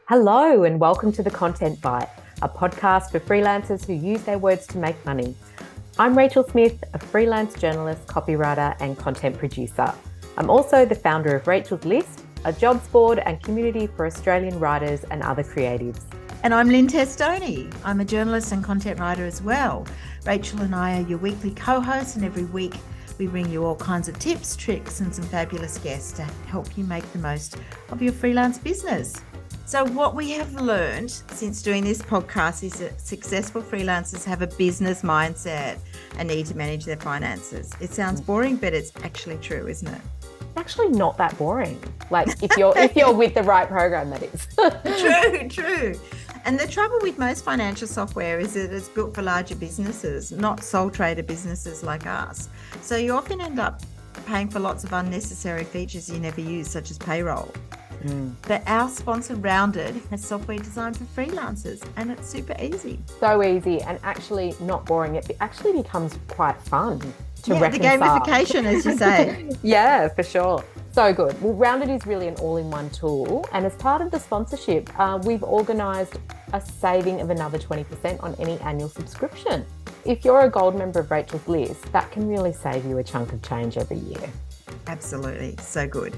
Hello and welcome to The Content Bite, a podcast for freelancers who use their words to make money. I'm Rachel Smith, a freelance journalist, copywriter and content producer. I'm also the founder of Rachel's List, a jobs board and community for Australian writers and other creatives. And I'm Lynne Testoni. I'm a journalist and content writer as well. Rachel and I are your weekly co-hosts, and every week we bring you all kinds of tips, tricks and some fabulous guests to help you make the most of your freelance business. So what we have learned since doing this podcast is that successful freelancers have a business mindset and need to manage their finances. It sounds boring, but it's actually true, isn't it? Actually not that boring. Like if you're with the right program, that is. True. And the trouble with most financial software is that it's built for larger businesses, not sole trader businesses like us. So you often end up paying for lots of unnecessary features you never use, such as payroll. But our sponsor Rounded has software designed for freelancers, and it's super easy. So easy and actually not boring. It actually becomes quite fun to reconcile. The gamification, as you say. Yeah, for sure. So good. Well, Rounded is really an all-in-one tool, and as part of the sponsorship, we've organised a saving of another 20% on any annual subscription. If you're a gold member of Rachel's List, that can really save you a chunk of change every year. Absolutely. So good.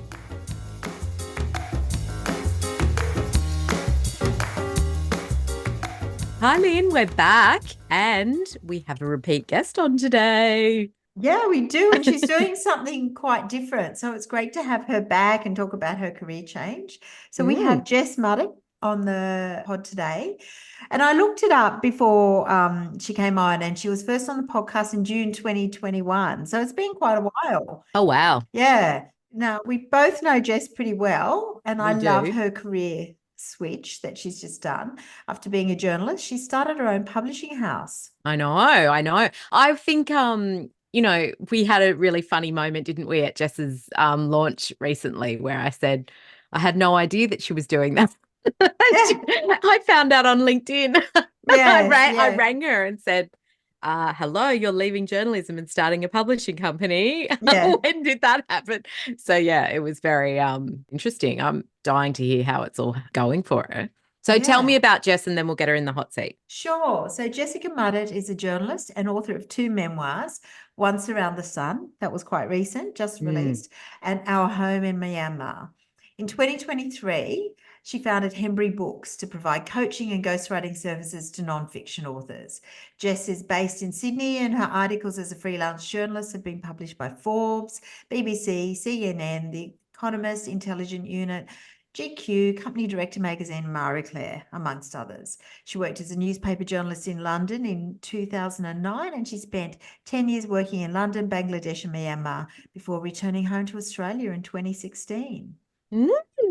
Hi, Lynne, we're back and we have a repeat guest on today. Yeah, we do. And she's doing something quite different. So it's great to have her back and talk about her career change. So we have Jess Mudditt on the pod today. And I looked it up before she came on, and she was first on the podcast in June 2021. So it's been quite a while. Oh, wow. Yeah. Now, we both know Jess pretty well, and I love do. her career switch that she's just done. After being a journalist, she started her own publishing house. I know. I think, we had a really funny moment, didn't we, at Jess's launch recently, where I said I had no idea that she was doing that. I found out on LinkedIn. I rang her and said, hello, you're leaving journalism and starting a publishing company. Yeah. When did that happen? So yeah, it was very interesting. I'm dying to hear how it's all going for her. So tell me about Jess, and then we'll get her in the hot seat. Sure. So Jessica Mudditt is a journalist and author of 2 memoirs, Once Around the Sun, that was quite recent, just released, and Our Home in Myanmar. In 2023, she founded Hembury Books to provide coaching and ghostwriting services to non-fiction authors. Jess is based in Sydney, and her articles as a freelance journalist have been published by Forbes, BBC, CNN, The Economist, Intelligent Unit, GQ, Company Director Magazine, Marie Claire, amongst others. She worked as a newspaper journalist in London in 2009, and she spent 10 years working in London, Bangladesh and Myanmar before returning home to Australia in 2016.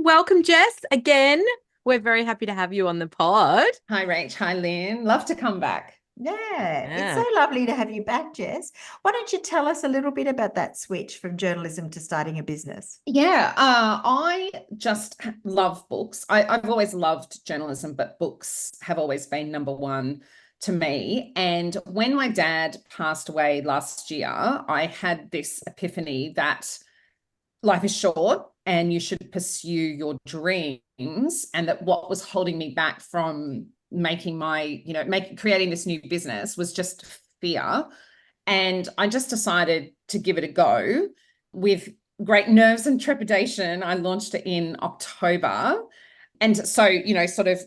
Welcome, Jess. Again, we're very happy to have you on the pod. Hi, Rach. Hi, Lynne. Love to come back. Yeah, it's so lovely to have you back, Jess. Why don't you tell us a little bit about that switch from journalism to starting a business? Yeah, I just love books. I've always loved journalism, but books have always been number one to me. And when my dad passed away last year, I had this epiphany that life is short and you should pursue your dreams, and that what was holding me back from creating this new business was just fear. And I just decided to give it a go. With great nerves and trepidation, I launched it in October. And so, sort of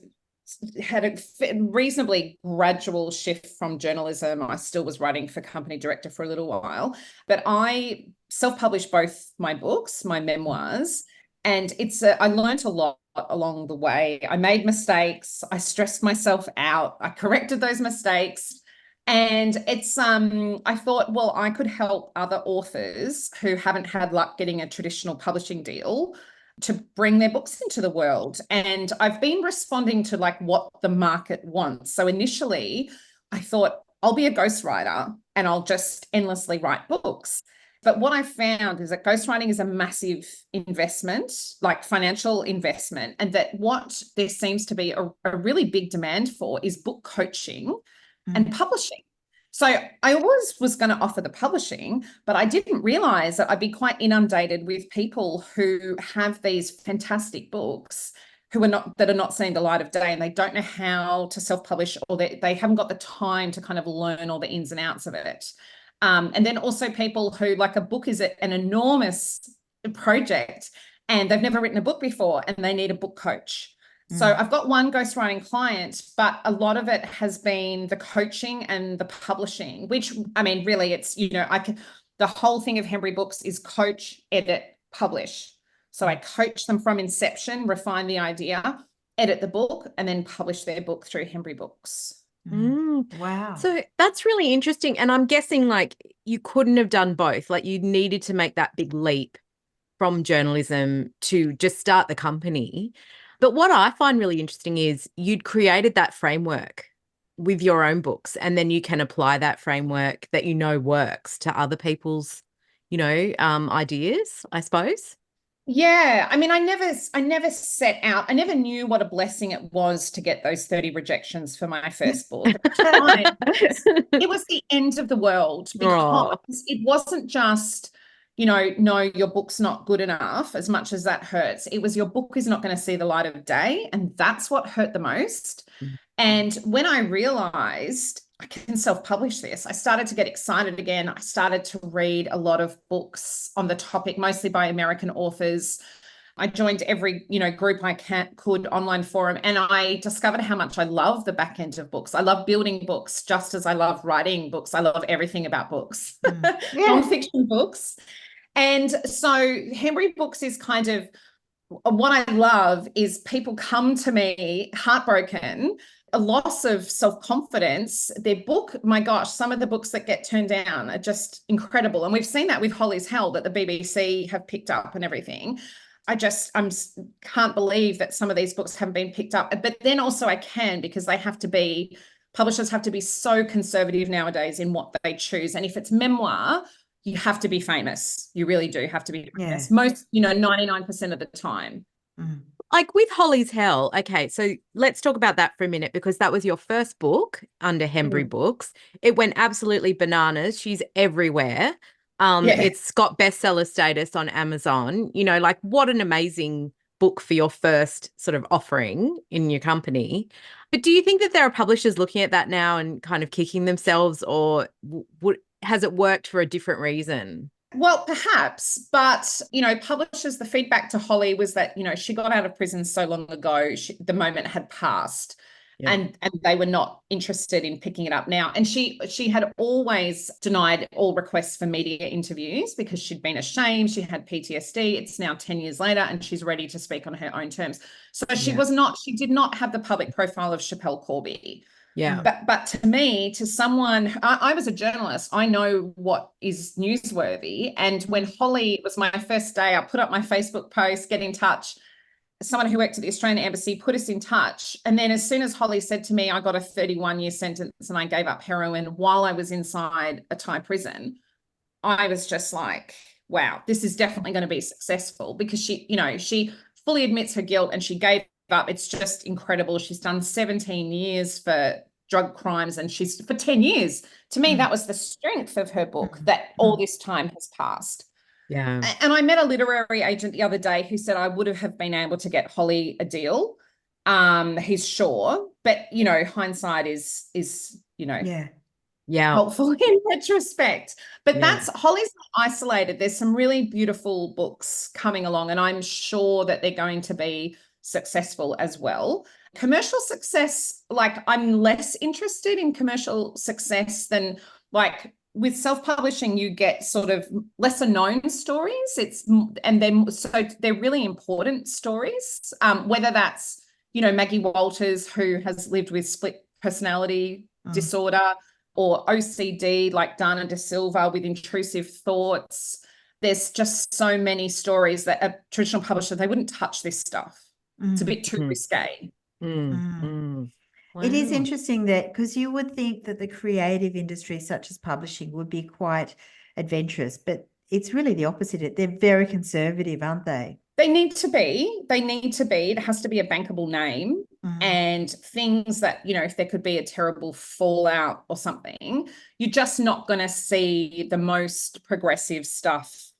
had a reasonably gradual shift from journalism. I still was writing for Company Director for a little while, but I self-published both my books, my memoirs, and I learned a lot along the way. I made mistakes. I stressed myself out. I corrected those mistakes. And it's, I thought, well, I could help other authors who haven't had luck getting a traditional publishing deal to bring their books into the world. And I've been responding to what the market wants. So initially I thought I'll be a ghostwriter and I'll just endlessly write books. But what I found is that ghostwriting is a massive investment, like financial investment, and that what there seems to be a really big demand for is book coaching and publishing. So I always was going to offer the publishing, but I didn't realize that I'd be quite inundated with people who have these fantastic books who are not seeing the light of day, and they don't know how to self-publish, or they haven't got the time to kind of learn all the ins and outs of it. And then also people who, like, a book is an enormous project and they've never written a book before and they need a book coach. So I've got one ghostwriting client, but a lot of it has been the coaching and the publishing, which, I mean, really it's, the whole thing of Hembury Books is coach, edit, publish. So I coach them from inception, refine the idea, edit the book, and then publish their book through Hembury Books. Wow. So that's really interesting. And I'm guessing, like, you couldn't have done both. Like, you needed to make that big leap from journalism to just start the company. But what I find really interesting is you'd created that framework with your own books, and then you can apply that framework that works to other people's, ideas, I suppose. Yeah, I mean, I never set out. I never knew what a blessing it was to get those 30 rejections for my first book. At the time, it was the end of the world, because it wasn't just, no, your book's not good enough, as much as that hurts. It was, your book is not going to see the light of day, and that's what hurt the most. And when I realized I can self-publish this, I started to get excited again. I started to read a lot of books on the topic, mostly by American authors. I joined every, group I could, online forum, and I discovered how much I love the back end of books. I love building books just as I love writing books. I love everything about books, non-fiction books. And so Hembury Books is kind of, what I love is people come to me heartbroken, a loss of self-confidence. Their book, my gosh, some of the books that get turned down are just incredible. And we've seen that with Holly's Hell, that the BBC have picked up and everything. I can't believe that some of these books haven't been picked up. But then also I can, because publishers have to be so conservative nowadays in what they choose. And if it's memoir, you have to be famous. You really do have to be famous. Most, 99% of the time. Like with Holly's Hell, okay, so let's talk about that for a minute, because that was your first book under Hembury Books. It went absolutely bananas. She's everywhere. It's got bestseller status on Amazon. Like, what an amazing book for your first sort of offering in your company. But do you think that there are publishers looking at that now and kind of kicking themselves, or has it worked for a different reason? Well, perhaps, but, publishers, the feedback to Holly was that, she got out of prison so long ago, the moment had passed, and they were not interested in picking it up now. And she had always denied all requests for media interviews because she'd been ashamed. She had PTSD. It's now 10 years later, and she's ready to speak on her own terms. So she did not have the public profile of Schapelle Corby. Yeah. But to me, to someone, I was a journalist, I know what is newsworthy. And when Holly, it was my first day, I put up my Facebook post, get in touch. Someone who worked at the Australian Embassy put us in touch. And then as soon as Holly said to me, I got a 31-year sentence and I gave up heroin while I was inside a Thai prison, I was just like, wow, this is definitely going to be successful, because she fully admits her guilt and she gave up. It's just incredible. She's done 17 years for drug crimes, and she's for 10 years. To me, that was the strength of her book, that all this time has passed. Yeah. And I met a literary agent the other day who said I would have been able to get Holly a deal. He's sure, but hindsight is helpful in retrospect. But Holly's not isolated. There's some really beautiful books coming along, and I'm sure that they're going to be successful as well. Commercial success, like, I'm less interested in commercial success than, like, with self-publishing, you get sort of lesser known stories. They're really important stories. Whether that's, Maggie Walters, who has lived with split personality disorder, or OCD, like Dana De Silva with intrusive thoughts. There's just so many stories that a traditional publisher, they wouldn't touch this stuff. It's a bit too risque. Wow. It is interesting that, because you would think that the creative industry, such as publishing, would be quite adventurous, but it's really the opposite. They're very conservative, aren't they? They need to be. It has to be a bankable name, and things that, if there could be a terrible fallout or something, you're just not going to see the most progressive stuff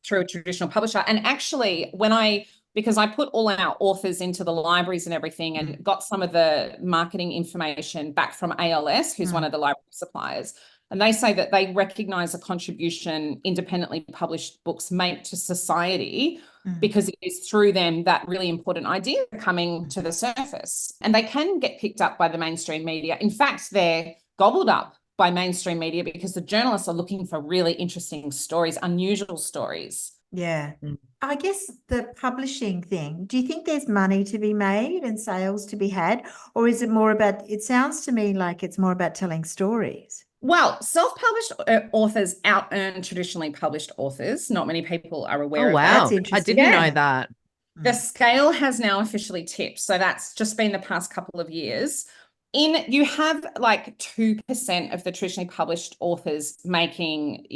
through a traditional publisher. And actually, when I because I put all our authors into the libraries and everything and got some of the marketing information back from ALS, who's one of the library suppliers. And they say that they recognize a contribution independently published books make to society because it is through them that really important idea coming to the surface. And they can get picked up by the mainstream media. In fact, they're gobbled up by mainstream media because the journalists are looking for really interesting stories, unusual stories. Yeah. I guess the publishing thing, do you think there's money to be made and sales to be had? Or is it more about, it sounds to me like it's more about telling stories. Well, self-published authors out-earn traditionally published authors. Not many people are aware of that. Wow. That's interesting. I didn't know that. The scale has now officially tipped. So that's just been the past couple of years. You have like 2% of the traditionally published authors making,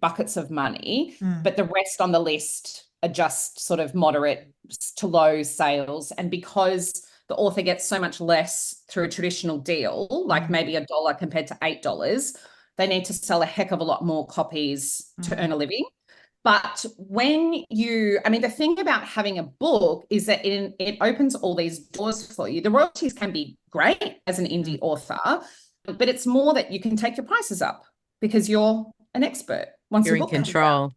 buckets of money, but the rest on the list are just sort of moderate to low sales. And because the author gets so much less through a traditional deal, like maybe $1 compared to $8, they need to sell a heck of a lot more copies to earn a living. But the thing about having a book is that it opens all these doors for you. The royalties can be great as an indie author, but it's more that you can take your prices up because you're an expert. Once You're your in book comes control. out,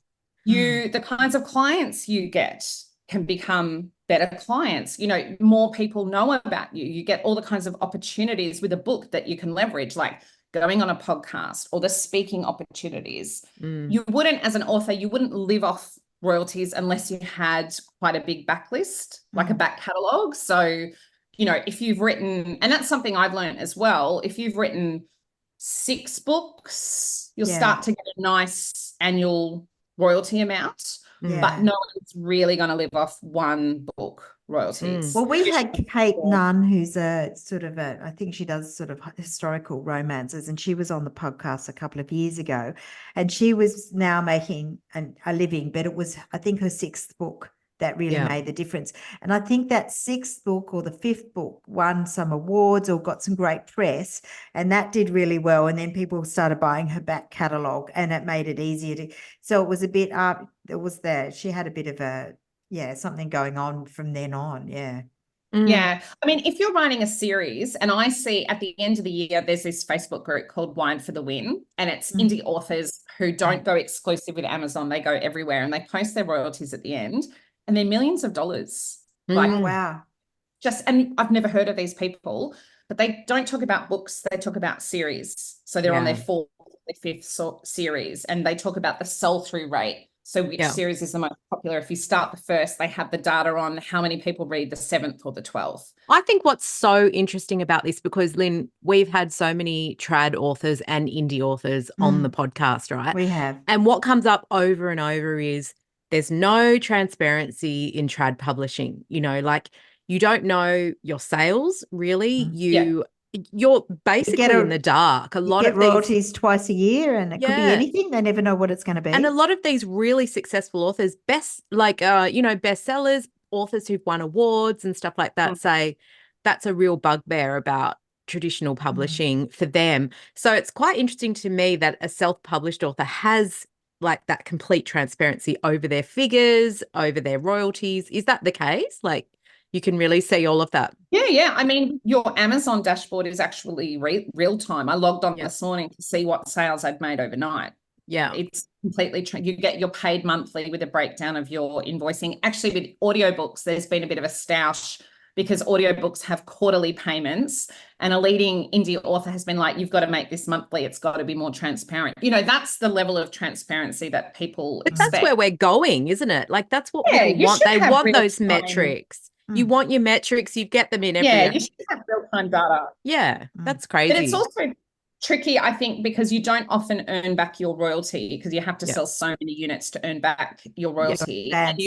the kinds of clients you get can become better clients. More people know about you. You get all the kinds of opportunities with a book that you can leverage, like going on a podcast or the speaking opportunities. You wouldn't, as an author, you wouldn't live off royalties unless you had quite a big backlist, like a back catalogue. So, if you've written, and that's something I've learned as well, if you've written 6 books, you'll start to get a nice annual royalty amount, but no one's really going to live off one book royalties. Well, we had Kate Nunn, who's I think she does sort of historical romances, and she was on the podcast a couple of years ago, and she was now making a living, but it was, I think, her 6th book that really made the difference. And I think that 6th book or the 5th book won some awards or got some great press, and that did really well. And then people started buying her back catalogue, and it made it easier to. So it was a bit she had a bit of something going on from then on. Yeah. Yeah. I mean, if you're writing a series, and I see at the end of the year, there's this Facebook group called Wine for the Win, and it's indie authors who don't go exclusive with Amazon. They go everywhere and they post their royalties at the end, and they're millions of dollars. Wow. And I've never heard of these people, but they don't talk about books. They talk about series. So they're on their 4th, their 5th series, and they talk about the sell-through rate. So which series is the most popular? If you start the 1st, they have the data on how many people read the 7th or the 12th. I think what's so interesting about this, because Lynn, we've had so many trad authors and indie authors on the podcast, right? We have. And what comes up over and over is there's no transparency in trad publishing. Like you don't know your sales really. You're basically in the dark. A lot of royalties twice a year, and it could be anything. They never know what it's going to be. And a lot of these really successful authors, bestsellers, authors who've won awards and stuff like that, say that's a real bugbear about traditional publishing for them. So it's quite interesting to me that a self-published author has like that complete transparency over their figures, over their royalties. Is that the case? Like, you can really see all of that. Yeah. I mean, your Amazon dashboard is actually real time. I logged on this morning to see what sales I'd made overnight. Yeah. It's completely you get your paid monthly with a breakdown of your invoicing. Actually, with audiobooks, there's been a bit of a stoush because audiobooks have quarterly payments, and a leading indie author has been like, you've got to make this monthly. It's got to be more transparent. That's the level of transparency that people expect. That's where we're going, isn't it? Like, that's what people want. They want those metrics. You want your metrics, you get them in every Yeah, you should have real-time data. Yeah, that's crazy. But it's also tricky, I think, because you don't often earn back your royalty because you have to sell so many units to earn back your royalty. And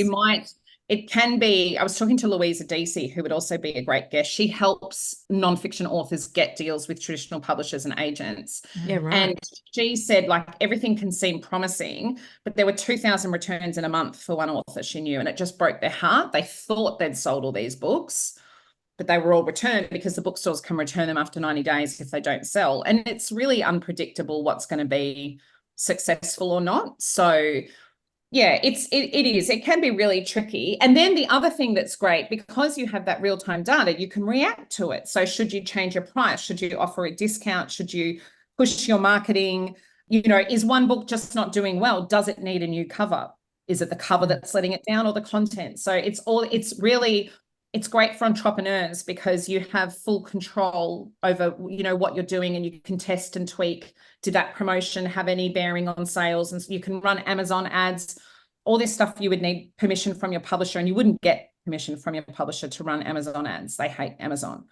it can be, I was talking to Louisa Deasy, who would also be a great guest. She helps nonfiction authors get deals with traditional publishers and agents. Yeah, right. And she said, like, everything can seem promising, but there were 2,000 returns in a month for one author she knew, and it just broke their heart. They thought they'd sold all these books, but they were all returned because the bookstores can return them after 90 days if they don't sell. And it's really unpredictable what's going to be successful or not. So Yeah, it is. It can be really tricky. And then the other thing that's great, because you have that real-time data, you can react to it. So should you change your price? Should you offer a discount? Should you push your marketing? Is one book just not doing well? Does it need a new cover? Is it the cover that's letting it down, or the content? So it's great for entrepreneurs because you have full control over, what you're doing, and you can test and tweak. Did that promotion have any bearing on sales? And so you can run Amazon ads, all this stuff. You would need permission from your publisher, and you wouldn't get permission from your publisher to run Amazon ads. They hate Amazon.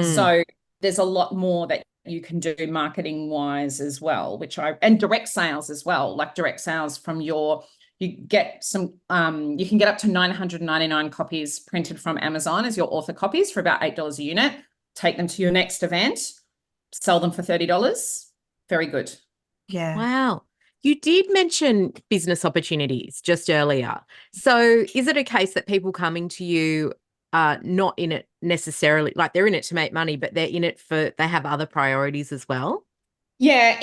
So there's a lot more that you can do marketing wise as well, and direct sales as well, like direct sales from you can get up to 999 copies printed from Amazon as your author copies for about $8 a unit. Take them to your next event, sell them for $30. Very good. Yeah. Wow. You did mention business opportunities just earlier. So is it a case that people coming to you are not in it necessarily, like they're in it to make money, but they're in it they have other priorities as well? Yeah,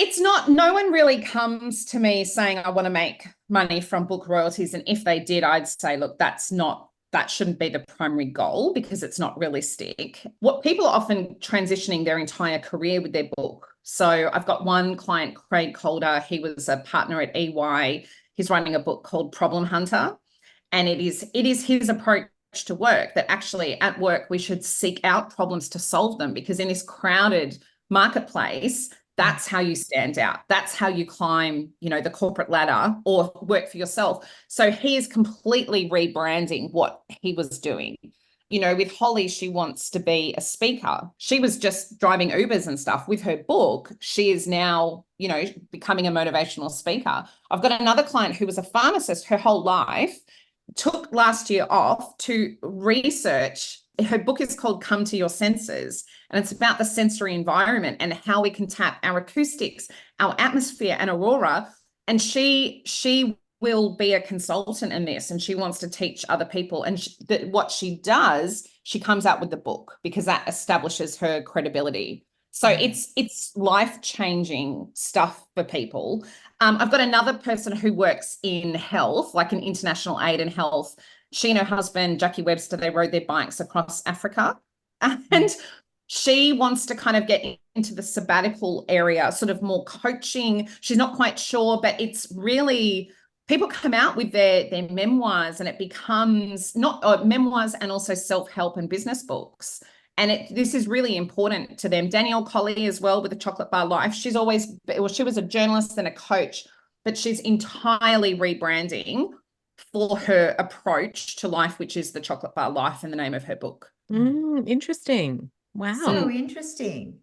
no one really comes to me saying, I want to make money from book royalties. And if they did, I'd say, look, that shouldn't be the primary goal, because it's not realistic. What people are often transitioning their entire career with their book. So I've got one client, Craig Calder. He was a partner at EY. He's writing a book called Problem Hunter. And it is his approach to work, that actually at work we should seek out problems to solve them, because in this crowded marketplace, that's how you stand out. That's how you climb, the corporate ladder or work for yourself. So he is completely rebranding what he was doing. With Holly, she wants to be a speaker. She was just driving Ubers and stuff. With her book, she is now, becoming a motivational speaker. I've got another client who was a pharmacist her whole life, took last year off to research. Her book is called Come to Your Senses, and it's about the sensory environment and how we can tap our acoustics, our atmosphere, and aurora. And she will be a consultant in this, and she wants to teach other people. And what she does, she comes out with the book, because that establishes her credibility. So it's life-changing stuff for people. I've got another person who works in health, like an international aid in health. She and her husband, Jackie Webster, they rode their bikes across Africa. And she wants to kind of get into the sabbatical area, sort of more coaching. She's not quite sure, but it's really, people come out with their memoirs, and it becomes memoirs and also self-help and business books. And this is really important to them. Danielle Colley as well, with the Chocolate Bar Life. She was a journalist and a coach, but she's entirely rebranding for her approach to life, which is the Chocolate Bar Life, and the name of her book. Interesting. Wow. So interesting.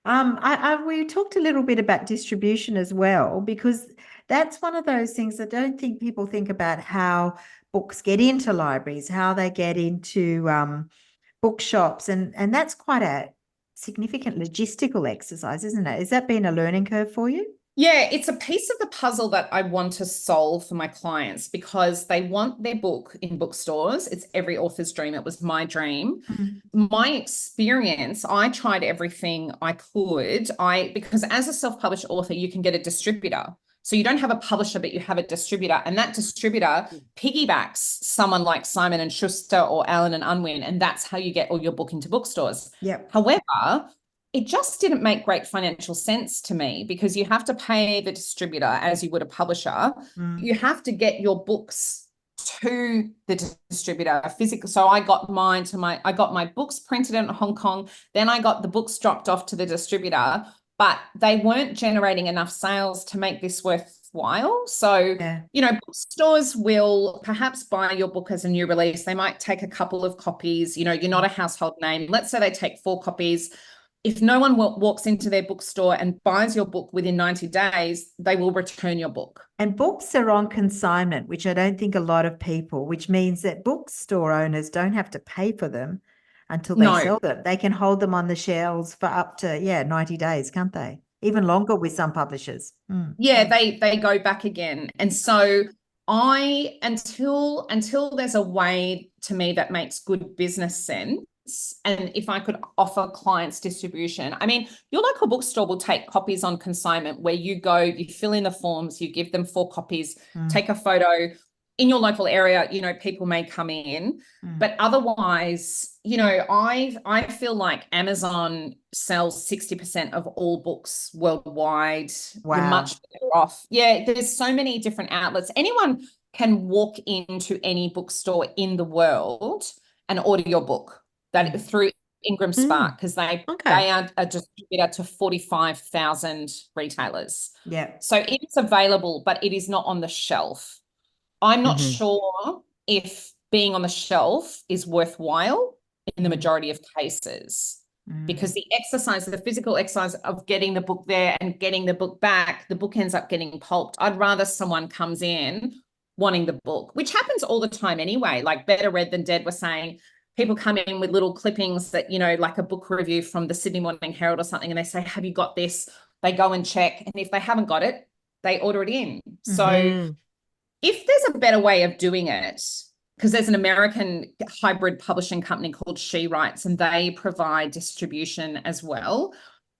We talked a little bit about distribution as well, because that's one of those things I don't think people think about, how books get into libraries, how they get into bookshops, and that's quite a significant logistical exercise, isn't it? Has that been a learning curve for you? Yeah, it's a piece of the puzzle that I want to solve for my clients, because they want their book in bookstores. It's every author's dream. It was my dream. My experience, I tried everything I could. Because as a self-published author, you can get a distributor. So you don't have a publisher, but you have a distributor, and that distributor piggybacks someone like Simon & Schuster or Allen & Unwin, and that's how you get all your book into bookstores. Yep. However, it just didn't make great financial sense to me, because you have to pay the distributor as you would a publisher. You have to get your books to the distributor physically. So I got my books printed in Hong Kong. Then I got the books dropped off to the distributor, but they weren't generating enough sales to make this worthwhile. So, bookstores will perhaps buy your book as a new release. They might take a couple of copies. You're not a household name. Let's say they take 4 copies. If no one walks into their bookstore and buys your book within 90 days, they will return your book. And books are on consignment, which I don't think a lot of people, which means that bookstore owners don't have to pay for them until they sell them. They can hold them on the shelves for up to 90 days, can't they? Even longer with some publishers. Yeah, they go back again. And so until there's a way to me that makes good business sense, and if I could offer clients distribution, I mean, your local bookstore will take copies on consignment where you go, you fill in the forms, you give them 4 copies, take a photo. In your local area, you know, people may come in, but otherwise, you know, I feel like Amazon sells 60% of all books worldwide. Wow. You're much better off. Yeah, there's so many different outlets. Anyone can walk into any bookstore in the world and order your book that through Ingram Spark, because they are a distributor to 45,000 retailers. Yeah. So it is available, but it is not on the shelf. I'm not sure if being on the shelf is worthwhile in the majority of cases, because the exercise, the physical exercise of getting the book there and getting the book back, the book ends up getting pulped. I'd rather someone comes in wanting the book, which happens all the time anyway. Like Better Read Than Dead were saying, people come in with little clippings that, you know, like a book review from the Sydney Morning Herald or something, and they say, have you got this? They go and check. And if they haven't got it, they order it in. So if there's a better way of doing it, because there's an American hybrid publishing company called She Writes, and they provide distribution as well.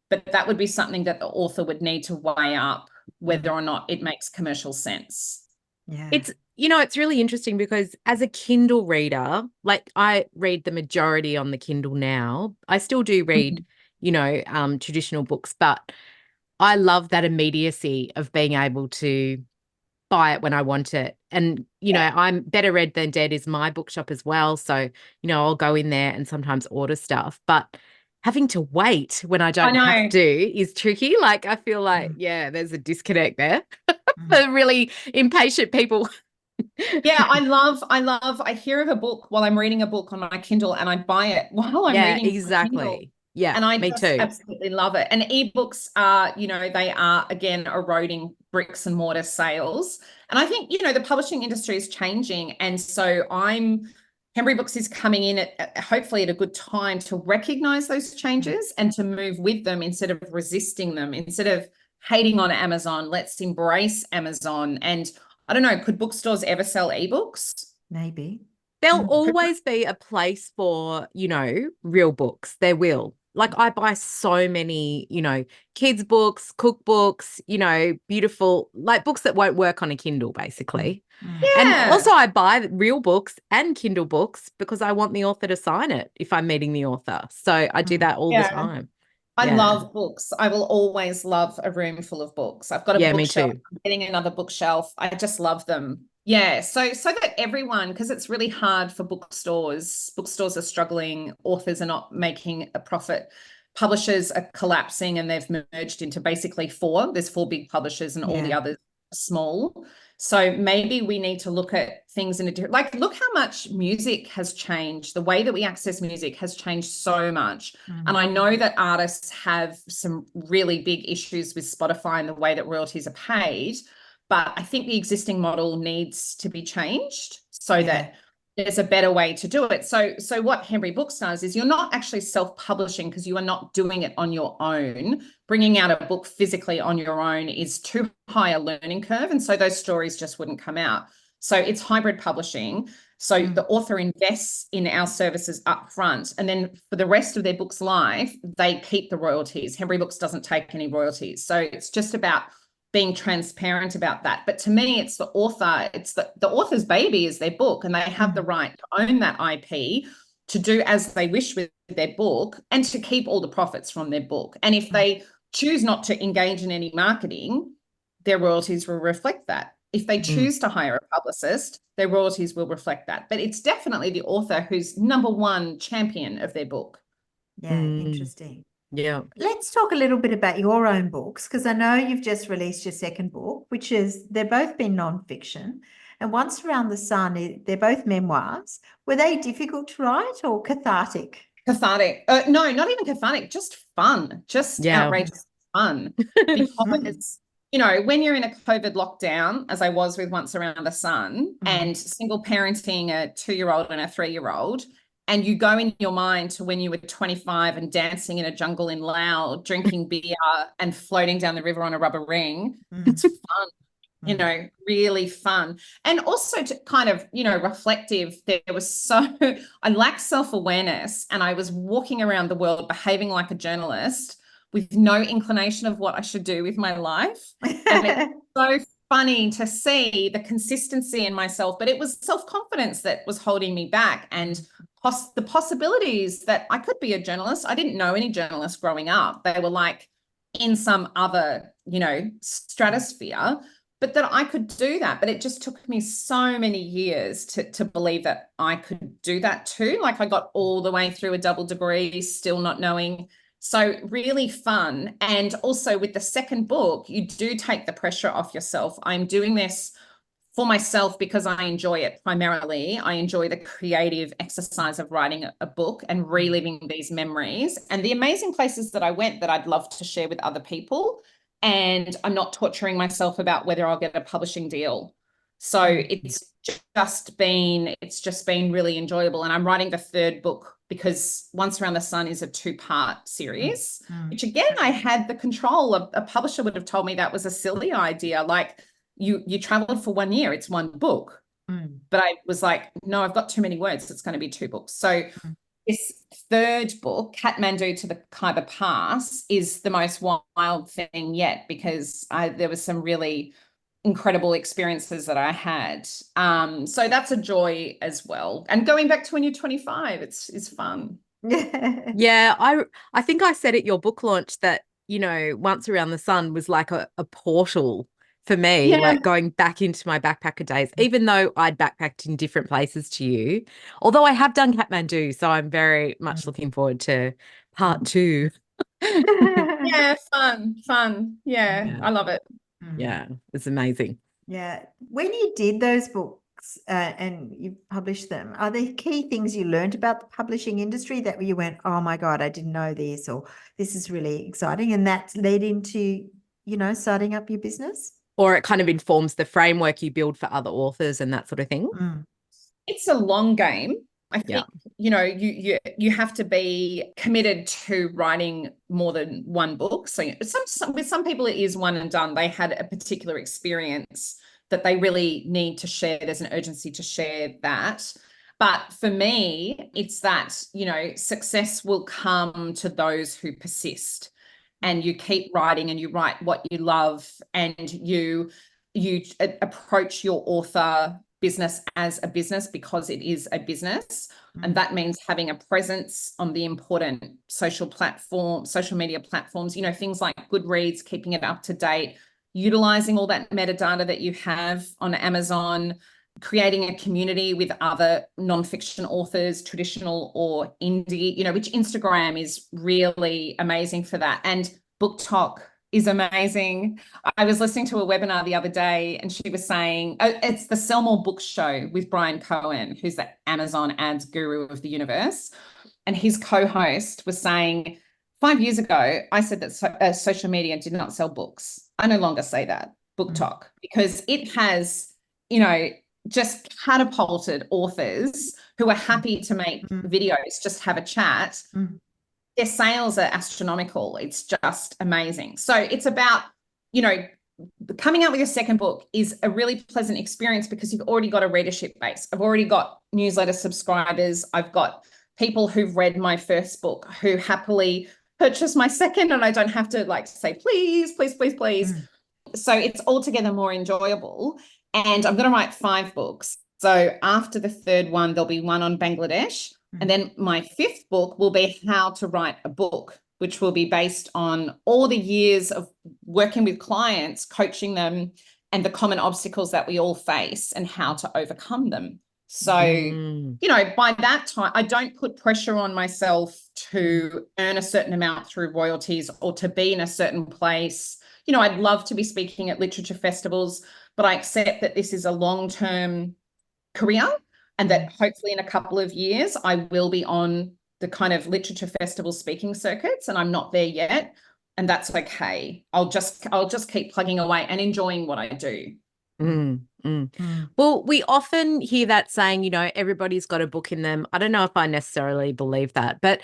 But that would be something that the author would need to weigh up whether or not it makes commercial sense. Yeah. It's, you know, it's really interesting because as a Kindle reader, like I read the majority on the Kindle now. I still do read, you know, traditional books, but I love that immediacy of being able to buy it when I want it. And, you know, I'm Better Read Than Dead is my bookshop as well. So, you know, I'll go in there and sometimes order stuff, but having to wait when I don't have to is tricky. Like, I feel like, yeah, there's a disconnect there for really impatient people. Yeah, I hear of a book while I'm reading a book on my Kindle and I buy it while I'm reading exactly. Kindle. Yeah, and I me just too. absolutely love it. And ebooks are, you know, they are again eroding bricks and mortar sales. And I think, you know, the publishing industry is changing. And so Hembury Books is coming in at hopefully at a good time to recognize those changes and to move with them instead of resisting them, instead of hating on Amazon. Let's embrace Amazon. And I don't know, could bookstores ever sell ebooks? Maybe. There'll always be a place for, you know, real books. There will. Like I buy so many, you know, kids' books, cookbooks, you know, beautiful, like books that won't work on a Kindle, basically. Yeah. And also I buy real books and Kindle books because I want the author to sign it if I'm meeting the author. So I do that all the time. I love books. I will always love a room full of books. I've got a bookshelf. Me too. I'm getting another bookshelf. I just love them. Yeah. So that everyone, because it's really hard for bookstores. Bookstores are struggling. Authors are not making a profit. Publishers are collapsing and they've merged into basically 4. There's 4 big publishers and all the others are small. So maybe we need to look at things in a different, like, look how much music has changed. The way that we access music has changed so much. And I know that artists have some really big issues with Spotify and the way that royalties are paid, but I think the existing model needs to be changed so that there's a better way to do it. So what Hembury Books does is you're not actually self-publishing because you are not doing it on your own. Bringing out a book physically on your own is too high a learning curve, and so those stories just wouldn't come out. So it's hybrid publishing. So the author invests in our services up front, and then for the rest of their book's life, they keep the royalties. Hembury Books doesn't take any royalties. So it's just about being transparent about that. But to me, it's the author, it's the author's baby is their book, and they have the right to own that IP, to do as they wish with their book, and to keep all the profits from their book. And if they choose not to engage in any marketing, their royalties will reflect that. If they choose to hire a publicist, their royalties will reflect that. But it's definitely the author who's number one champion of their book. Yeah, interesting. Yeah. Let's talk a little bit about your own books, because I know you've just released your second book, which is, they've both been nonfiction. And Once Around the Sun, they're both memoirs. Were they difficult to write or cathartic? Cathartic. No, not even cathartic, just fun, just outrageous fun. Because, you know, when you're in a COVID lockdown, as I was with Once Around the Sun, and single parenting a 2-year-old and a 3-year-old, and you go in your mind to when you were 25 and dancing in a jungle in Laos, drinking beer and floating down the river on a rubber ring, that's fun. you know, really fun. And also to kind of, you know, reflective. There was I lacked self-awareness, and I was walking around the world behaving like a journalist with no inclination of what I should do with my life. And it's so funny to see the consistency in myself, but it was self-confidence that was holding me back, and the possibilities that I could be a journalist. I didn't know any journalists growing up. They were like in some other, you know, stratosphere, but that I could do that. But it just took me so many years to believe that I could do that too. Like I got all the way through a double degree, still not knowing. So really fun. And also with the second book, you do take the pressure off yourself. I'm doing this for myself because I enjoy it primarily. I enjoy the creative exercise of writing a book and reliving these memories and the amazing places that I went that I'd love to share with other people. And I'm not torturing myself about whether I'll get a publishing deal. So it's just been really enjoyable. And I'm writing the third book because Once Around the Sun is a 2-part series, which again, I had the control of. A publisher would have told me that was a silly idea. Like you traveled for 1 year, it's one book. But I was like, no, I've got too many words. It's going to be 2 books. So this third book, Kathmandu to the Khyber Pass, is the most wild thing yet because there was some really incredible experiences that I had. So that's a joy as well. And going back to when you're 25, it's fun. Yeah, I think I said at your book launch that, you know, Once Around the Sun was like a portal for me, like going back into my backpacker days, even though I'd backpacked in different places to you. Although I have done Kathmandu, so I'm very much looking forward to part 2. Yeah, fun. Yeah, I love it. Yeah, it's amazing. Yeah. When you did those books and you published them, are there key things you learned about the publishing industry that you went, oh my God, I didn't know this, or this is really exciting, and that's led into, you know, starting up your business? Or it kind of informs the framework you build for other authors and that sort of thing. It's a long game. I think, you know, you have to be committed to writing more than one book. So with some people, it is one and done. They had a particular experience that they really need to share. There's an urgency to share that. But for me, it's that, you know, success will come to those who persist. And you keep writing and you write what you love, and you approach your author business as a business because it is a business. And that means having a presence on the important social media platforms, you know, things like Goodreads, keeping it up to date, utilizing all that metadata that you have on Amazon, creating a community with other nonfiction authors, traditional or indie, you know, which Instagram is really amazing for that. And Book Talk is amazing. I was listening to a webinar the other day and she was saying, it's the Sell More Books show with Brian Cohen, who's the Amazon ads guru of the universe. And his co-host was saying, 5 years ago, I said that social media did not sell books. I no longer say that, Book Talk, because it has, you know, just catapulted authors who are happy to make videos, just have a chat. Their sales are astronomical. It's just amazing. So it's about, you know, coming out with your second book is a really pleasant experience because you've already got a readership base. I've already got newsletter subscribers. I've got people who've read my first book who happily purchase my second, and I don't have to like say, please, please, please, please. So it's altogether more enjoyable. And I'm going to write 5 books. So after the third one, there'll be one on Bangladesh. And then my 5th book will be how to write a book, which will be based on all the years of working with clients, coaching them, and the common obstacles that we all face and how to overcome them. So, you know, by that time, I don't put pressure on myself to earn a certain amount through royalties or to be in a certain place. You know, I'd love to be speaking at literature festivals, but I accept that this is a long-term career and that hopefully in a couple of years I will be on the kind of literature festival speaking circuits, and I'm not there yet, and that's okay. I'll just keep plugging away and enjoying what I do. Well, we often hear that saying, you know, everybody's got a book in them. I don't know if I necessarily believe that, but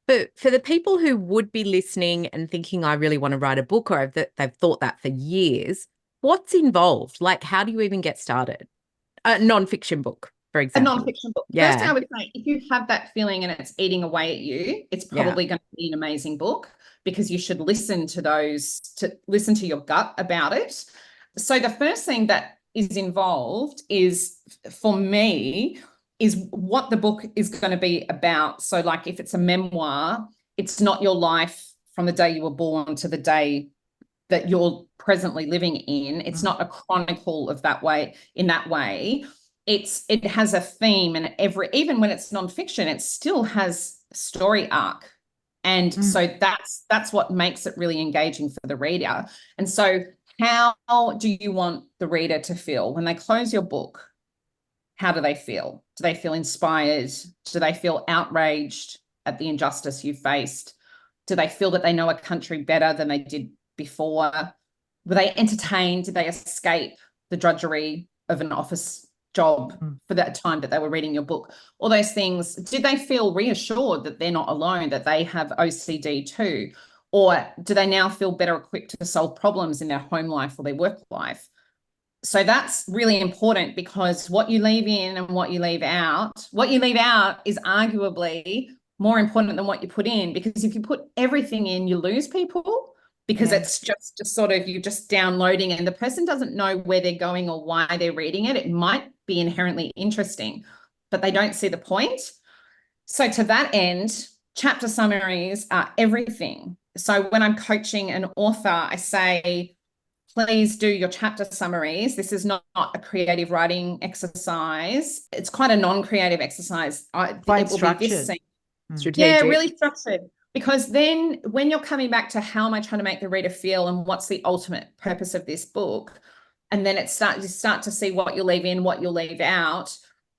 for the people who would be listening and thinking, I really want to write a book, or they've thought that for years, what's involved? Like, how do you even get started? A non-fiction book, for A example. non-fiction book. Yeah. First thing I would say, if you have that feeling and it's eating away at you, it's probably going to be an amazing book, because you should listen to your gut about it. So the first thing that is involved is, for me, is what the book is going to be about. So like if it's a memoir, it's not your life from the day you were born to the day that you're presently living in. It's not a chronicle of that way, in that way. It has a theme, and even when it's nonfiction, it still has a story arc. And so that's what makes it really engaging for the reader. And so how do you want the reader to feel when they close your book? How do they feel? Do they feel inspired? Do they feel outraged at the injustice you faced? Do they feel that they know a country better than they did before? Were they entertained? Did they escape the drudgery of an office job for that time that they were reading your book? All those things. Did they feel reassured that they're not alone, that they have OCD too? Or do they now feel better equipped to solve problems in their home life or their work life? So that's really important, because what you leave in and what you leave out is arguably more important than what you put in, because if you put everything in, you lose people, because it's just sort of, you're just downloading and the person doesn't know where they're going or why they're reading it. It might be inherently interesting, but they don't see the point. So to that end, chapter summaries are everything. So when I'm coaching an author, I say, please do your chapter summaries. This is not a creative writing exercise. It's quite a non-creative exercise. Quite structured. Strategic. Yeah, really structured. Because then when you're coming back to how am I trying to make the reader feel and what's the ultimate purpose of this book, and then you start to see what you leave in, what you'll leave out,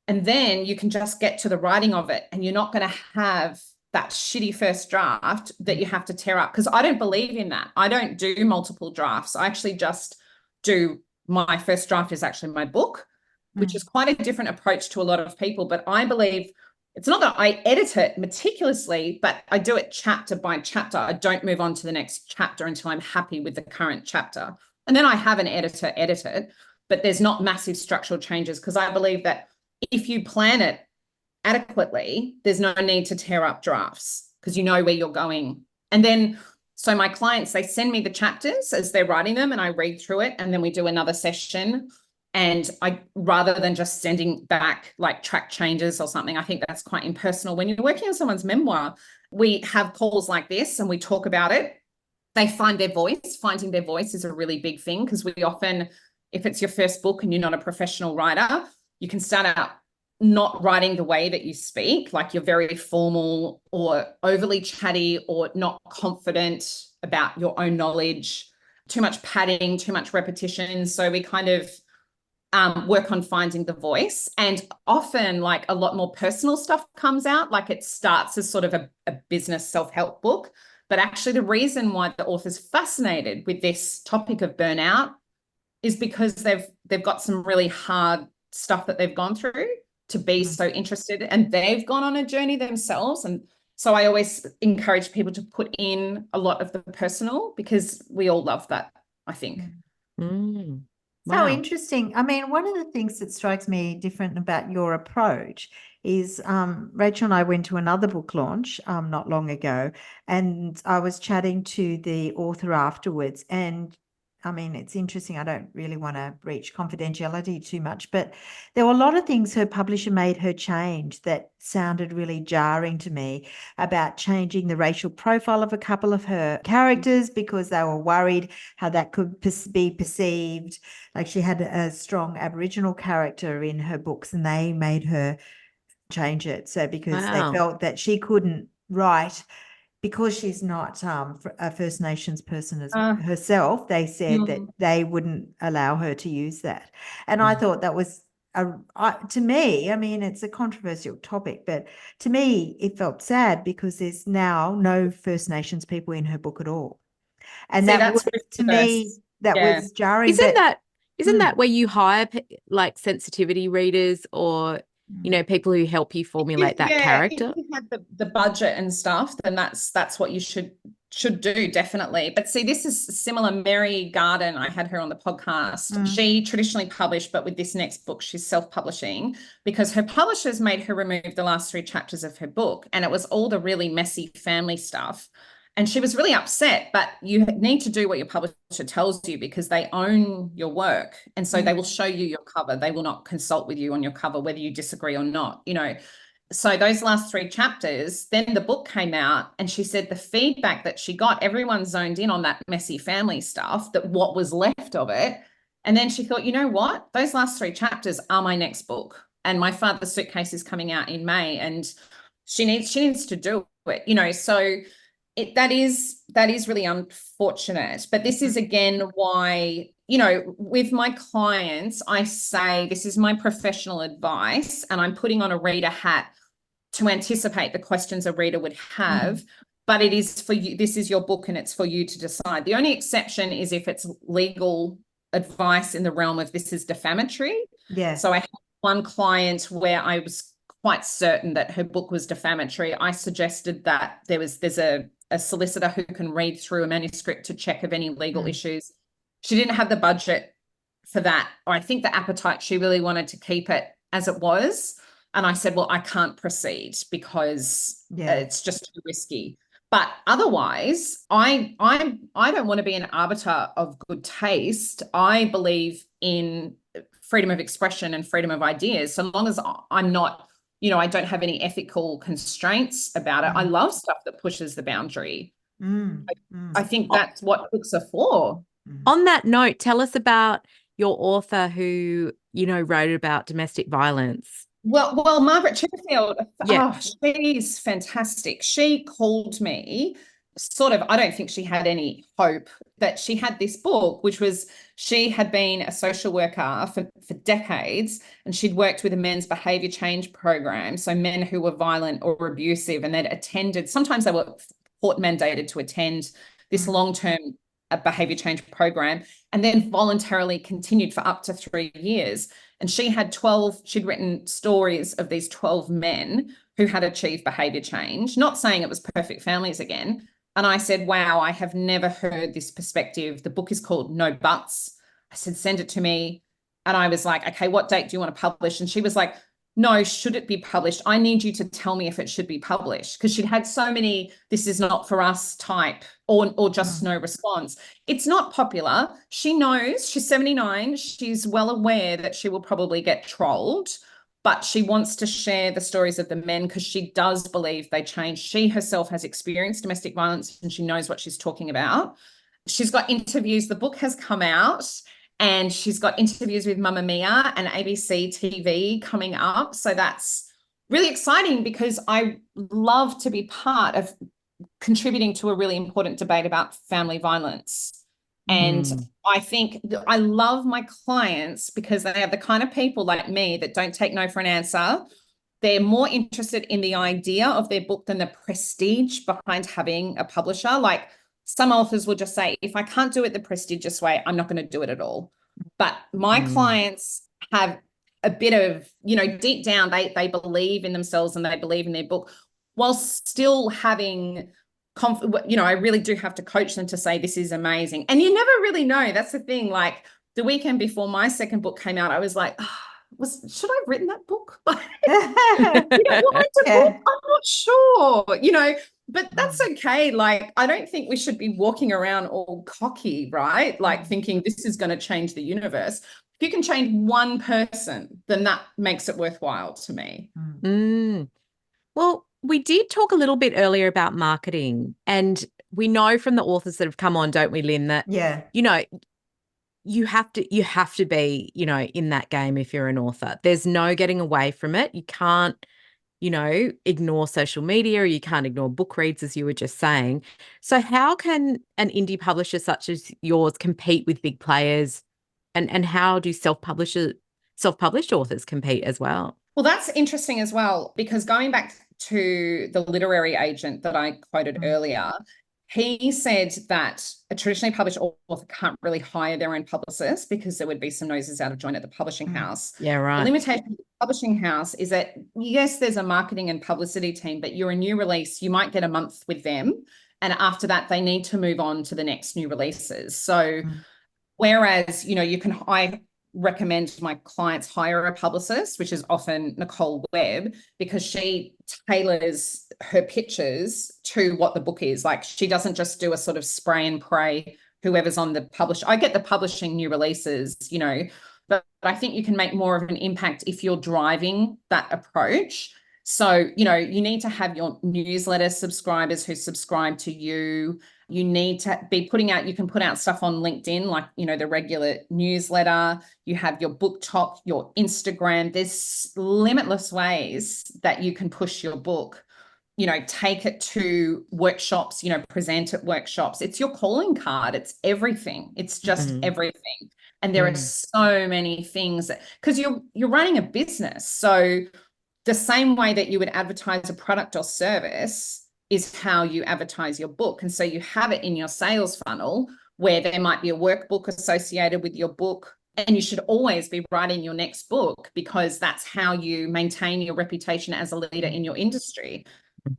and then you can just get to the writing of it, and you're not going to have that shitty first draft that you have to tear up. Because I don't believe in that. I don't do multiple drafts. I actually just do, my first draft is actually my book, which is quite a different approach to a lot of people. But I believe it's not that I edit it meticulously, but I do it chapter by chapter. I don't move on to the next chapter until I'm happy with the current chapter. And then I have an editor edit it, but there's not massive structural changes, because I believe that if you plan it adequately, there's no need to tear up drafts, because you know where you're going. And then, so my clients, they send me the chapters as they're writing them, and I read through it, and then we do another session. And I, rather than just sending back like track changes or something, I think that's quite impersonal. When you're working on someone's memoir, we have calls like this and we talk about it. They find their voice. Finding their voice is a really big thing, because we often, if it's your first book and you're not a professional writer, you can start out not writing the way that you speak, like you're very formal or overly chatty or not confident about your own knowledge, too much padding, too much repetition. So we kind of work on finding the voice, and often like a lot more personal stuff comes out. Like it starts as sort of a business self-help book, but actually the reason why the author's fascinated with this topic of burnout is because they've got some really hard stuff that they've gone through to be so interested, and they've gone on a journey themselves. And so I always encourage people to put in a lot of the personal, because we all love that, I think. So interesting. I mean, one of the things that strikes me different about your approach is Rachel and I went to another book launch not long ago, and I was chatting to the author afterwards. And I mean, it's interesting. I don't really want to breach confidentiality too much, but there were a lot of things her publisher made her change that sounded really jarring to me, about changing the racial profile of a couple of her characters because they were worried how that could be perceived. Like she had a strong Aboriginal character in her books, and they made her change it. So because they felt that she couldn't write, because she's not a First Nations person as herself, they said that they wouldn't allow her to use that. And I thought that was, to me, I mean, it's a controversial topic, but to me, it felt sad, because there's now no First Nations people in her book at all. And that was, to me, that was jarring. Isn't that where you hire like sensitivity readers, or you know, people who help you formulate that character? If you have the budget and stuff, then that's what you should should do, definitely. But see, this is similar. Mary Garden, I had her on the podcast. She traditionally published, but with this next book, she's self-publishing because her publishers made her remove the last 3 chapters of her book. And it was all the really messy family stuff. And she was really upset, but you need to do what your publisher tells you because they own your work. And so they will show you your cover. They will not consult with you on your cover, whether you disagree or not, you know. So those last 3 chapters, then the book came out and she said the feedback that she got, everyone zoned in on that messy family stuff, that what was left of it. And then she thought, you know what? Those last 3 chapters are my next book. And My Father's Suitcase is coming out in May and she needs to do it, you know. So that is really unfortunate. But this is again why, you know, with my clients, I say this is my professional advice and I'm putting on a reader hat to anticipate the questions a reader would have, but it is for you. This is your book and it's for you to decide. The only exception is if it's legal advice in the realm of this is defamatory. Yeah. So I had one client where I was quite certain that her book was defamatory. I suggested that there's a solicitor who can read through a manuscript to check of any legal issues. She didn't have the budget for that, or I think the appetite. She really wanted to keep it as it was. And I said, well, I can't proceed because it's just too risky. But otherwise, I don't want to be an arbiter of good taste. I believe in freedom of expression and freedom of ideas. So long as I'm not, you know, I don't have any ethical constraints about it. I love stuff that pushes the boundary. I think that's what books are for. On that note, tell us about your author who, you know, wrote about domestic violence. Well, Margaret Chipperfield, she's fantastic. She called me sort of, I don't think she had any hope that she had this book, which was, she had been a social worker for decades and she'd worked with a men's behaviour change program. So men who were violent or abusive, and they'd attended, sometimes they were court mandated to attend this long-term behaviour change program and then voluntarily continued for up to 3 years. And she'd written stories of these 12 men who had achieved behaviour change, not saying it was perfect families again. And I said, wow, I have never heard this perspective. The book is called No Buts. I said, send it to me. And I was like, okay, what date do you want to publish? And she was like, no, should it be published? I need you to tell me if it should be published. Because she'd had so many, this is not for us type or just no response. It's not popular. She knows, she's 79. She's well aware that she will probably get trolled, but she wants to share the stories of the men because she does believe they change. She herself has experienced domestic violence and she knows what she's talking about. She's got interviews. The book has come out. And she's got interviews with Mamma Mia and ABC TV coming up. So that's really exciting because I love to be part of contributing to a really important debate about family violence. And I think I love my clients because they are the kind of people like me that don't take no for an answer. They're more interested in the idea of their book than the prestige behind having a publisher. Like, some authors will just say, if I can't do it the prestigious way, I'm not going to do it at all. But my clients have a bit of, you know, deep down, they believe in themselves and they believe in their book while still having, you know, I really do have to coach them to say, this is amazing. And you never really know. That's the thing. Like the weekend before my second book came out, I was like, should I have written that book? I'm not sure, you know, but that's okay. Like, I don't think we should be walking around all cocky, right? Like thinking this is going to change the universe. If you can change one person, then that makes it worthwhile to me. Well, we did talk a little bit earlier about marketing, and we know from the authors that have come on, don't we, Lynne, that, you know, you have to be, you know, in that game if you're an author. There's no getting away from it. You can't, you know, ignore social media, or you can't ignore book reads, as you were just saying. So how can an indie publisher such as yours compete with big players, and how do self-published authors compete as well? Well, that's interesting as well, because going back to the literary agent that I quoted earlier, he said that a traditionally published author can't really hire their own publicist because there would be some noses out of joint at the publishing house. Yeah, right. The limitation of the publishing house is that, yes, there's a marketing and publicity team, but you're a new release, you might get a month with them And after that, they need to move on to the next new releases. So whereas, I recommend my clients hire a publicist, which is often Nicole Webb, because she tailors her pitches to what the book is. Like, she doesn't just do a sort of spray and pray whoever's on the publish. I get the publishing new releases, but I think you can make more of an impact if you're driving that approach. So, you need to have your newsletter subscribers who subscribe to you. You need to be you can put out stuff on LinkedIn, like, the regular newsletter. You have your book talk, your Instagram. There's limitless ways that you can push your book. Take it to workshops, present at workshops. It's your calling card. It's everything. It's just everything. And there are so many things because you're running a business. So the same way that you would advertise a product or service is how you advertise your book. And so you have it in your sales funnel where there might be a workbook associated with your book. And you should always be writing your next book because that's how you maintain your reputation as a leader in your industry.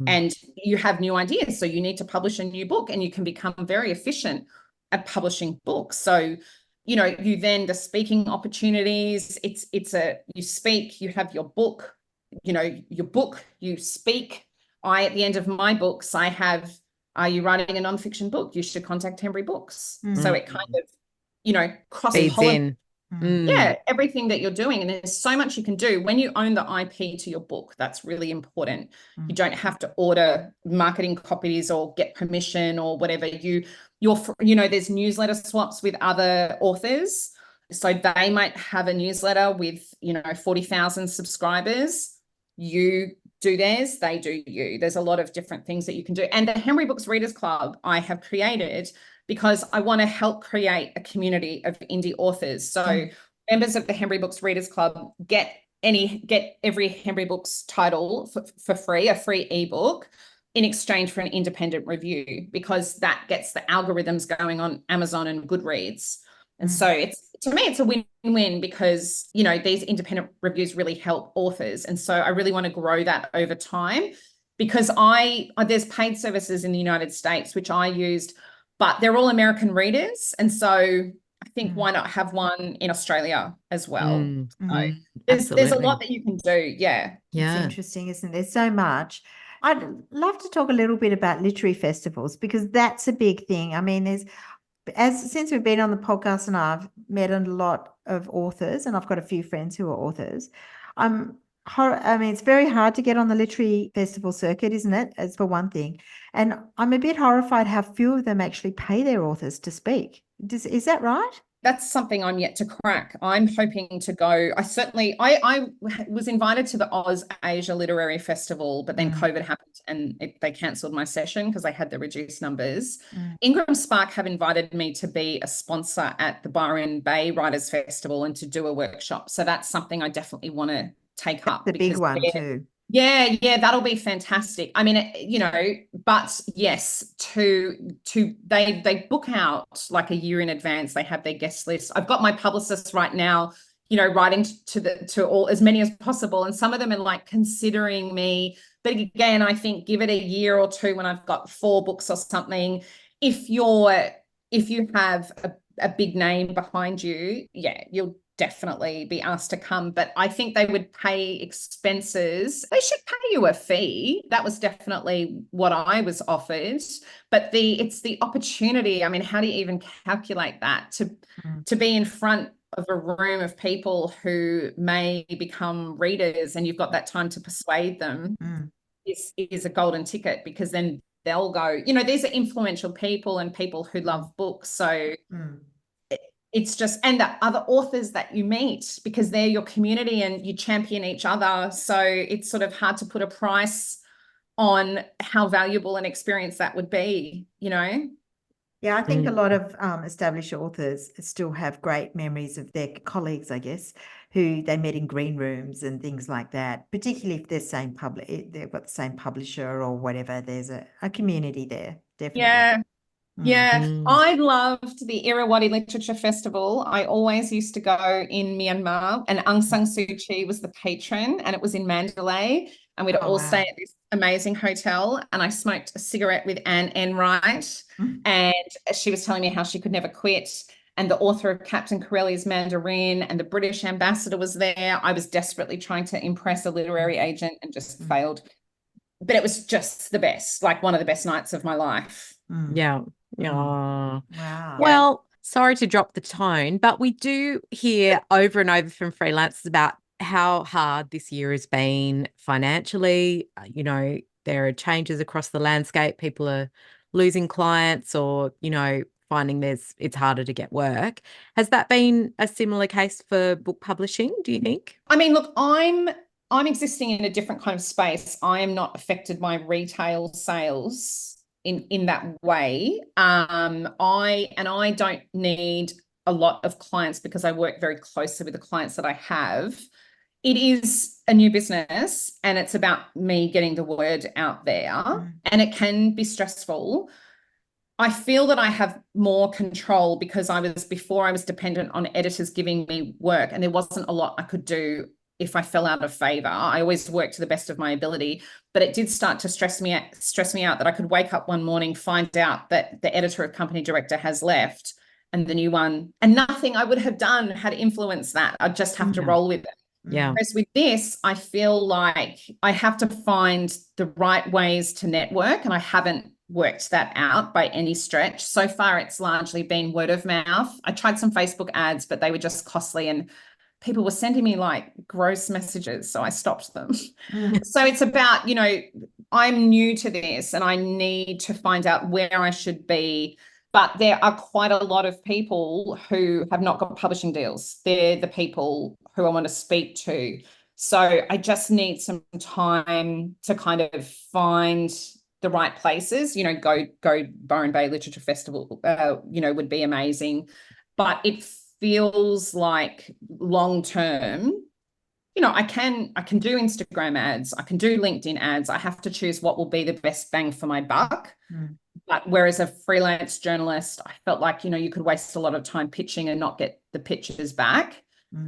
And you have new ideas. So you need to publish a new book, and you can become very efficient at publishing books. So, you then the speaking opportunities, you speak, you have your book, your book, you speak. At the end of my books, I have, are you writing a nonfiction book? You should contact Hembury Books. So it kind of, Feeds in. Yeah, everything that you're doing. And there's so much you can do when you own the IP to your book. That's really important. You don't have to order marketing copies or get permission or whatever. There's newsletter swaps with other authors. So they might have a newsletter with, 40,000 subscribers. You do theirs, they do you. There's a lot of different things that you can do. And the Hembury Books Readers Club I have created because I want to help create a community of indie authors. So members of the Hembury Books Readers Club get every Hembury Books title for free, a free ebook in exchange for an independent review, because that gets the algorithms going on Amazon and Goodreads. And so to me, it's a win-win because, these independent reviews really help authors. And so I really want to grow that over time because there's paid services in the United States, which I used, but they're all American readers. And so I think why not have one in Australia as well? So there's a lot that you can do. Yeah. It's interesting, isn't there? There's so much. I'd love to talk a little bit about literary festivals because that's a big thing. I mean, since we've been on the podcast and I've met a lot of authors and I've got a few friends who are authors, it's very hard to get on the literary festival circuit, isn't it? As for one thing. And I'm a bit horrified how few of them actually pay their authors to speak. Is that right? That's something I'm yet to crack. I'm hoping to go. I was invited to the Oz Asia Literary Festival, but then COVID happened and they cancelled my session because they had the reduced numbers. Ingram Spark have invited me to be a sponsor at the Byron Bay Writers Festival and to do a workshop. So that's something I definitely want to take up. The big one too. Yeah, that'll be fantastic. I mean, but yes, they book out like a year in advance. They have their guest list. I've got my publicists right now, writing to all as many as possible, and some of them are like considering me. But again, I think give it a year or two when I've got 4 books or something. If you have a big name behind you, you'll definitely be asked to come, but I think they would pay expenses. They should pay you a fee. That was definitely what I was offered, but it's the opportunity. I mean, how do you even calculate that to be in front of a room of people who may become readers and you've got that time to persuade them is a golden ticket, because then they'll go, these are influential people and people who love books. So it's just, and the other authors that you meet, because they're your community and you champion each other. So it's sort of hard to put a price on how valuable an experience that would be, Yeah, I think a lot of established authors still have great memories of their colleagues, I guess, who they met in green rooms and things like that, particularly if they've got the same publisher or whatever. There's a community there, definitely. Yeah, I loved the Irrawaddy Literature Festival. I always used to go in Myanmar, and Aung San Suu Kyi was the patron, and it was in Mandalay. and we'd Oh, all wow. stay at this amazing hotel, and I smoked a cigarette with Anne Enright, and she was telling me how she could never quit. And the author of Captain Corelli's Mandarin and the British ambassador was there. I was desperately trying to impress a literary agent and just failed. But it was just the best, like one of the best nights of my life. Yeah. Wow. Well, sorry to drop the tone, but we do hear over and over from freelancers about how hard this year has been financially. You know, there are changes across the landscape. People are losing clients or, you know, finding it's harder to get work. Has that been a similar case for book publishing, do you think? I mean, look, I'm existing in a different kind of space. I am not affected by retail sales in that way. I don't need a lot of clients because I work very closely with the clients that I have. It is a new business, and it's about me getting the word out there, and it can be stressful. I feel that I have more control because before I was dependent on editors giving me work, and there wasn't a lot I could do if I fell out of favor. I always worked to the best of my ability, but it did start to stress me out that I could wake up one morning, find out that the editor of Company Director has left and the new one, and nothing I would have done had influenced that. I'd just have to roll with it. Yeah. Whereas with this, I feel like I have to find the right ways to network, and I haven't worked that out by any stretch. So far, it's largely been word of mouth. I tried some Facebook ads, but they were just costly, and people were sending me like gross messages, so I stopped them. So it's about, you know, I'm new to this and I need to find out where I should be. But there are quite a lot of people who have not got publishing deals. They're the people who I want to speak to. So I just need some time to kind of find the right places. You know, go Byron Bay Literature Festival, you know, would be amazing. But it feels like long term, you know, I can do Instagram ads, I can do LinkedIn ads. I have to choose what will be the best bang for my buck. But whereas a freelance journalist, I felt like, you know, you could waste a lot of time pitching and not get the pitches back.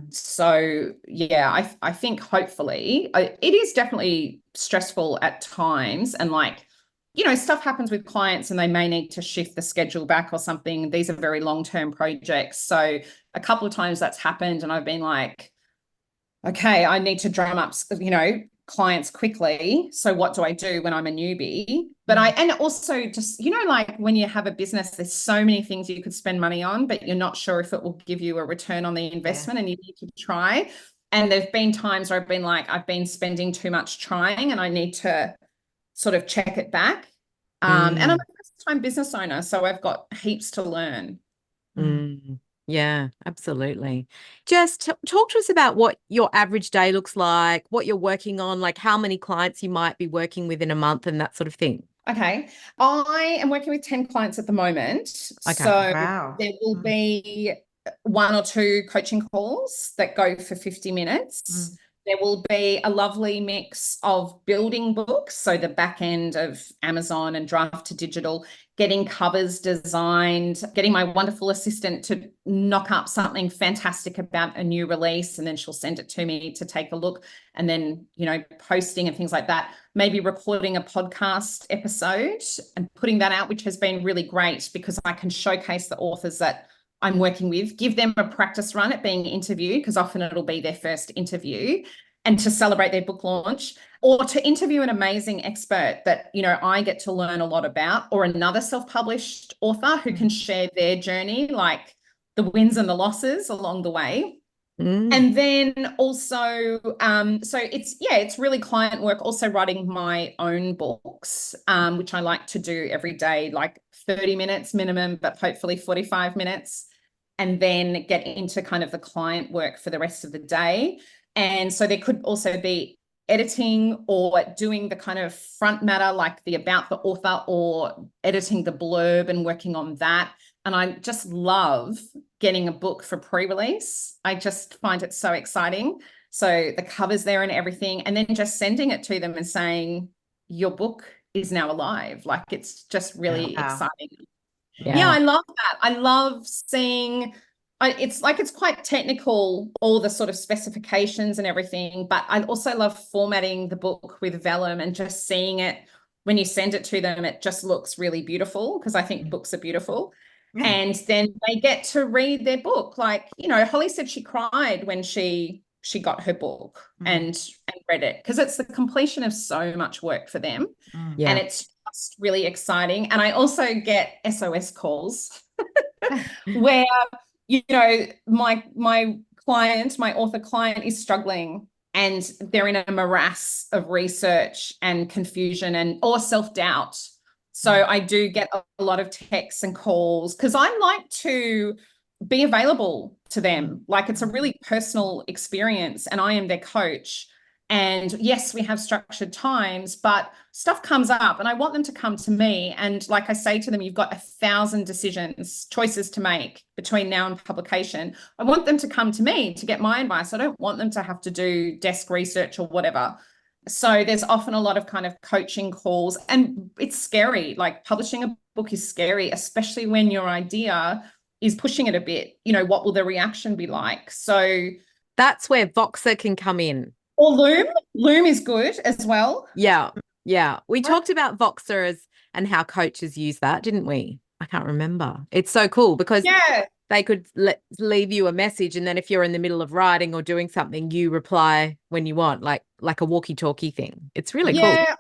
So yeah, I think hopefully it is definitely stressful at times, and like, you know, stuff happens with clients and they may need to shift the schedule back or something. These are very long-term projects. So a couple of times that's happened and I've been like, okay, I need to drum up, you know, clients quickly. So what do I do when I'm a newbie? But and also just, you know, like when you have a business, there's so many things you could spend money on, but you're not sure if it will give you a return on the investment, and you need to try. And there've been times where I've been like, I've been spending too much trying and I need to sort of check it back. And I'm a first-time business owner, so I've got heaps to learn. Yeah, absolutely. Jess, talk to us about what your average day looks like, what you're working on, like how many clients you might be working with in a month and that sort of thing. Okay. I am working with 10 clients at the moment. Okay. So Wow. there will be 1 or 2 coaching calls that go for 50 minutes. There will be a lovely mix of building books, so the back end of Amazon and draft to digital, getting covers designed, getting my wonderful assistant to knock up something fantastic about a new release, and then she'll send it to me to take a look, and then, you know, posting and things like that, maybe recording a podcast episode and putting that out, which has been really great because I can showcase the authors that I'm working with, give them a practice run at being interviewed, because often it'll be their first interview, and to celebrate their book launch, or to interview an amazing expert that, you know, I get to learn a lot about, or another self-published author who can share their journey, like the wins and the losses along the way. And then also, so it's really client work, also writing my own books, which I like to do every day, like 30 minutes minimum, but hopefully 45 minutes, and then get into kind of the client work for the rest of the day. And so there could also be editing or doing the kind of front matter, like the about the author, or editing the blurb and working on that. And I just love getting a book for pre-release. I just find it so exciting. So the covers there and everything, and then just sending it to them and saying, your book is now alive. Like, it's just really exciting. Yeah, I love that. I love seeing it's quite technical, all the sort of specifications and everything, but I also love formatting the book with vellum and just seeing it when you send it to them, it just looks really beautiful because I think books are beautiful. Yeah. And then they get to read their book. Like, Holly said she cried when she got her book and read it because it's the completion of so much work for them. Yeah. And it's just really exciting. And I also get SOS calls where my client, my author client is struggling and they're in a morass of research and confusion or self-doubt. So I do get a lot of texts and calls because I like to be available to them. Like it's a really personal experience and I am their coach. And yes, we have structured times, but stuff comes up and I want them to come to me. And like I say to them, you've got 1,000 choices to make between now and publication. I want them to come to me to get my advice. I don't want them to have to do desk research or whatever. So there's often a lot of kind of coaching calls and it's scary. Like publishing a book is scary, especially when your idea is pushing it a bit. What will the reaction be like? So that's where Voxer can come in. Or Loom. Loom is good as well. Yeah. Yeah. We talked about Voxer and how coaches use that, didn't we? I can't remember. It's so cool because they could leave you a message and then if you're in the middle of writing or doing something, you reply when you want, like a walkie-talkie thing. It's really cool. Yeah.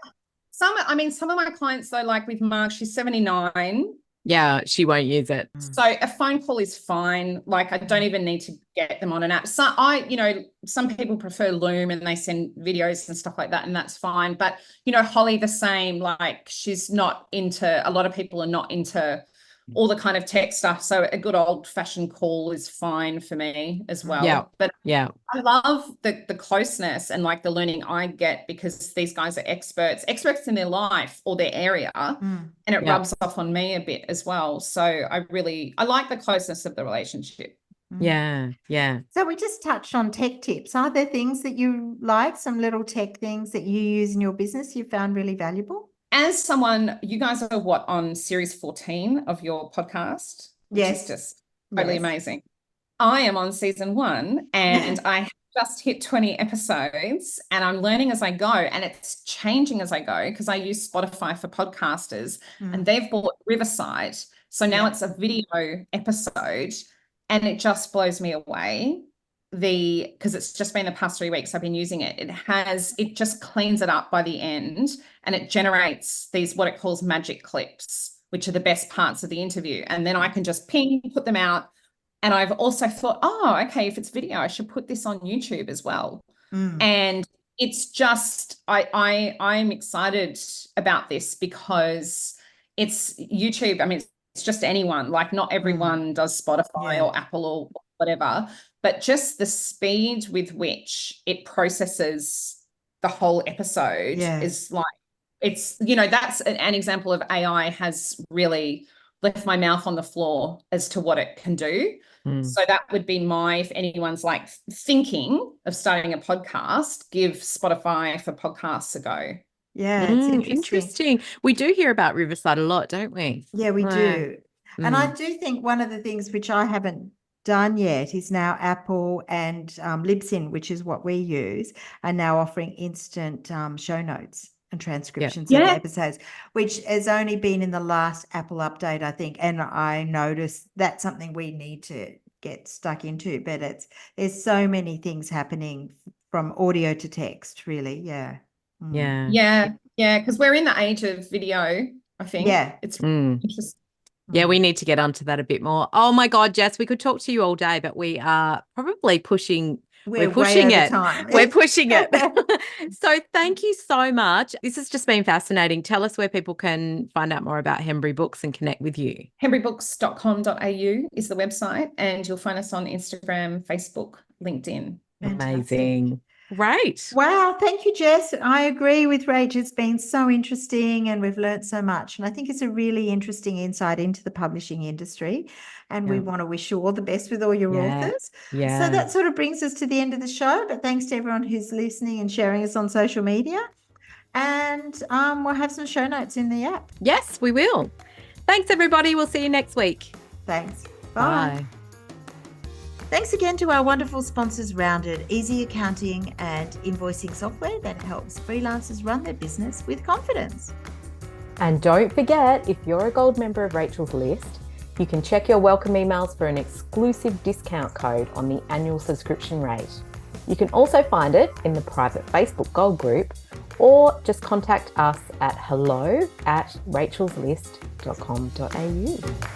Some of my clients though, like with Mark, she's 79. Yeah, she won't use it. So a phone call is fine. Like I don't even need to get them on an app. So some people prefer Loom and they send videos and stuff like that, and that's fine. But Holly the same, like she's not into, a lot of people are not into all the kind of tech stuff. So a good old fashioned call is fine for me as well. Yeah. But yeah, I love the closeness and like the learning I get because these guys are experts in their life or their area, and it rubs off on me a bit as well. So I like the closeness of the relationship. Yeah. Yeah. So we just touched on tech tips. Are there things that you like, some little tech things that you use in your business you found really valuable? As someone, you guys are on series 14 of your podcast, which is just totally amazing. I am on season 1 and I have just hit 20 episodes and I'm learning as I go and it's changing as I go because I use Spotify for podcasters and they've bought Riverside. So now it's a video episode and it just blows me away. Because it's just been the past 3 weeks I've been using it. It just cleans it up by the end and it generates these, what it calls magic clips, which are the best parts of the interview. And then I can just put them out. And I've also thought, okay, if it's video, I should put this on YouTube as well. And it's just, I'm excited about this because it's YouTube. I mean, it's just anyone, like not everyone does Spotify or Apple or whatever, but just the speed with which it processes the whole episode is like, it's, that's an example of AI has really left my mouth on the floor as to what it can do. So that would be if anyone's like thinking of starting a podcast, give Spotify for podcasts a go. Yeah, it's interesting. We do hear about Riverside a lot, don't we? Yeah, we do. And I do think one of the things which I haven't done yet is now Apple and Libsyn, which is what we use, are now offering instant show notes and transcriptions of the episodes, which has only been in the last Apple update, I think. And I noticed that's something we need to get stuck into, but there's so many things happening from audio to text, really. Yeah. Because we're in the age of video, I think. It's interesting. Yeah, we need to get onto that a bit more. Oh my God, Jess, we could talk to you all day, but we are probably pushing. We're pushing it. We're pushing it. So thank you so much. This has just been fascinating. Tell us where people can find out more about Hembury Books and connect with you. Hemburybooks.com.au is the website, and you'll find us on Instagram, Facebook, LinkedIn. Amazing. Great. Wow. Thank you, Jess. I agree with Rach. It's been so interesting and we've learned so much. And I think it's a really interesting insight into the publishing industry. And we want to wish you all the best with all your authors. Yeah. So that sort of brings us to the end of the show. But thanks to everyone who's listening and sharing us on social media. And we'll have some show notes in the app. Yes, we will. Thanks, everybody. We'll see you next week. Thanks. Bye. Thanks again to our wonderful sponsors, Rounded, easy accounting and invoicing software that helps freelancers run their business with confidence. And don't forget, if you're a gold member of Rachel's List, you can check your welcome emails for an exclusive discount code on the annual subscription rate. You can also find it in the private Facebook Gold group, or just contact us at hello@rachelslist.com.au.